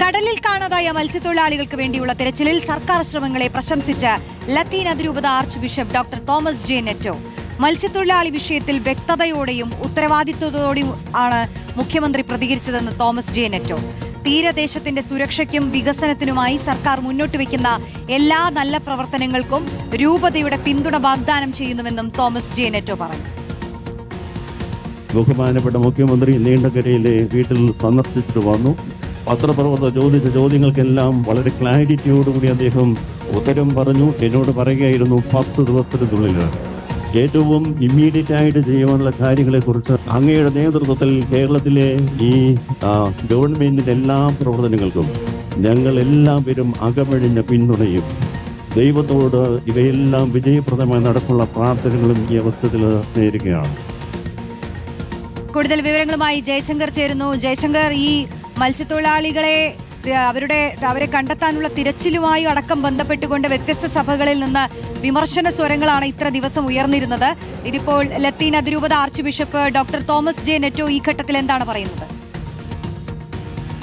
കടലിൽ കാണാതായ മത്സ്യത്തൊഴിലാളികൾക്ക് വേണ്ടിയുള്ള തെരച്ചിലിൽ സർക്കാർ ശ്രമങ്ങളെ പ്രശംസിച്ച് ലത്തീൻ അതിരൂപത archbishop doctor Thomas J Netto. മത്സ്യത്തൊഴിലാളി വിഷയത്തിൽ വ്യക്തതയോടെയും ഉത്തരവാദിത്വത്തോടെയും ആണ് മുഖ്യമന്ത്രി പ്രതികരിച്ചതെന്ന് തോമസ് ജെ നെറ്റോ. തീരദേശത്തിന്റെ സുരക്ഷയ്ക്കും വികസനത്തിനുമായി സർക്കാർ മുന്നോട്ട് വയ്ക്കുന്ന എല്ലാ നല്ല പ്രവർത്തനങ്ങൾക്കും രൂപതയുടെ പിന്തുണ വാഗ്ദാനം ചെയ്യുന്നുവെന്നും തോമസ് ജെ നെറ്റോ പറഞ്ഞു. ബഹുമാനപ്പെട്ട മുഖ്യമന്ത്രി നീണ്ടകരയിലെ വീട്ടിൽ സന്ദർശിച്ചിട്ട് വന്നു. പത്രപ്രവർത്തകർ ചോദിച്ച ചോദ്യങ്ങൾക്കെല്ലാം വളരെ ക്ലാരിറ്റിയോടുകൂടി അദ്ദേഹം ഉത്തരം പറഞ്ഞു. എന്നോട് പറയുകയായിരുന്നു 10 ദിവസത്തിനുള്ളിൽ ഏറ്റവും ഇമ്മീഡിയറ്റ് ആയിട്ട് ചെയ്യാനുള്ള കാര്യങ്ങളെക്കുറിച്ച് അങ്ങയുടെ നേതൃത്വത്തിൽ കേരളത്തിലെ ഈ ഗവൺമെന്റിന്റെ എല്ലാ പ്രവർത്തനങ്ങൾക്കും ഞങ്ങൾ എല്ലാവരും അകമഴിഞ്ഞ പിന്തുണയും ദൈവത്തോട് ഇവയെല്ലാം വിജയപ്രദമായി നടക്കുള്ള പ്രാർത്ഥനകളും ഈ അവസരത്തിൽ നേരുകയാണ്. കൂടുതൽ വിവരങ്ങളുമായി ജയശങ്കർ ചേരുന്നു. ജയശങ്കർ, ഈ മത്സ്യത്തൊഴിലാളികളെ അവരെ കണ്ടെത്താനുള്ള തിരച്ചിലുമായി അടക്കം ബന്ധപ്പെട്ടുകൊണ്ട് വ്യത്യസ്ത സഭകളിൽ നിന്ന് വിമർശന സ്വരങ്ങളാണ് ഇത്ര ദിവസം ഉയർന്നിരുന്നത്. ഇതിപ്പോൾ ലത്തീൻ അതിരൂപത archbishop doctor Thomas J Netto ഈ ഘട്ടത്തിൽ എന്താണ് പറയുന്നത്?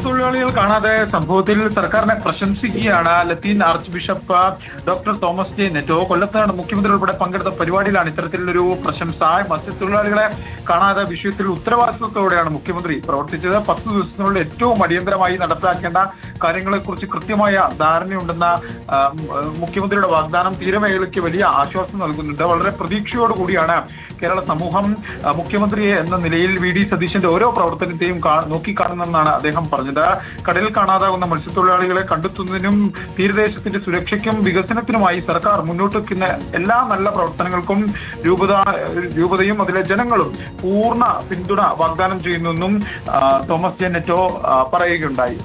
തൊഴിലാളികൾ കാണാതെ സംഭവത്തിൽ സർക്കാരിനെ പ്രശംസിക്കുകയാണ് ലത്തീൻ archbishop doctor Thomas J Netto. കൊല്ലത്താണ് മുഖ്യമന്ത്രി ഉൾപ്പെടെ പങ്കെടുത്ത പരിപാടിയിലാണ് ഇത്തരത്തിലൊരു പ്രശംസ. മത്സ്യത്തൊഴിലാളികളെ കാണാതെ വിഷയത്തിൽ ഉത്തരവാദിത്വത്തോടെയാണ് മുഖ്യമന്ത്രി പ്രവർത്തിച്ചത്. 10 ദിവസത്തിനുള്ളിൽ ഏറ്റവും അടിയന്തരമായി നടപ്പിലാക്കേണ്ട കാര്യങ്ങളെക്കുറിച്ച് കൃത്യമായ ധാരണയുണ്ടെന്ന മുഖ്യമന്ത്രിയുടെ വാഗ്ദാനം തീരമേഖലയ്ക്ക് വലിയ ആശ്വാസം നൽകുന്നുണ്ട്. വളരെ പ്രതീക്ഷയോടുകൂടിയാണ് കേരള സമൂഹം മുഖ്യമന്ത്രിയെ എന്ന നിലയിൽ വി ഡി സതീശന്റെ ഓരോ പ്രവർത്തനത്തെയും നോക്കിക്കാണുന്നെന്നാണ് അദ്ദേഹം പറഞ്ഞത്. കടലിൽ കാണാതാകുന്ന മത്സ്യത്തൊഴിലാളികളെ കണ്ടെത്തുന്നതിനും തീരദേശത്തിന്റെ സുരക്ഷയ്ക്കും വികസനത്തിനുമായി സർക്കാർ മുന്നോട്ട് വയ്ക്കുന്ന എല്ലാ നല്ല പ്രവർത്തനങ്ങൾക്കും രൂപതയും അതിലെ ജനങ്ങളും പൂർണ്ണ പിന്തുണ വാഗ്ദാനം ചെയ്യുന്നെന്നും തോമസ് ജെ നെറ്റോ പറയുകയുണ്ടായി.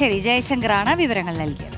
ശരി, ജയശങ്കറാണ് വിവരങ്ങൾ നൽകിയത്.